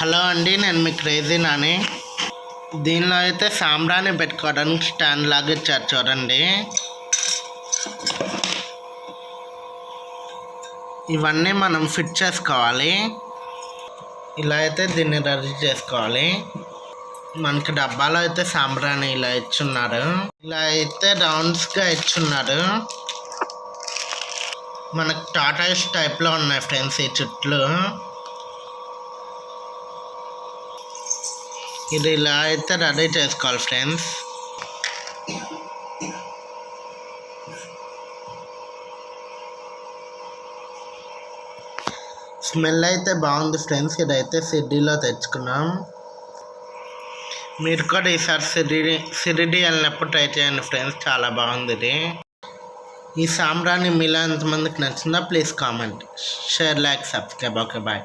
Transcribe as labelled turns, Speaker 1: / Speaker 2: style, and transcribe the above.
Speaker 1: Hello అండి, నేను మీ crazy Nani. దీనిలో అయితే సాంబ్రాణి పెట్టుకోవడానికి స్టాండ్ లాగా ఇచ్చారు చూడండి. ఇవన్నీ మనం ఫిట్ చేసుకోవాలి. ఇలా అయితే దీన్ని రెడీ చేసుకోవాలి. మనకి డబ్బాలో అయితే సాంబ్రాణి ఇలా ఇచ్చున్నారు. ఇలా అయితే రౌండ్స్గా ఇచ్చున్నారు. మనకు టాటాయిస్ టైప్లో ఉన్నాయి ఫ్రెండ్స్ ఈ చుట్లు. ఇది ఇలా అయితే రెడీ చేసుకోవాలి ఫ్రెండ్స్. స్మెల్ అయితే బాగుంది ఫ్రెండ్స్. ఇదైతే సిడ్డీలో తెచ్చుకున్నాం. మీరు కూడా ఈసారి సిరిడి వెళ్ళినప్పుడు ట్రై చేయండి ఫ్రెండ్స్, చాలా బాగుంది ఇది. ఈ సాంబ్రాణి మీలో ఎంతమందికి నచ్చిందో please comment, share, like, subscribe. Okay, bye.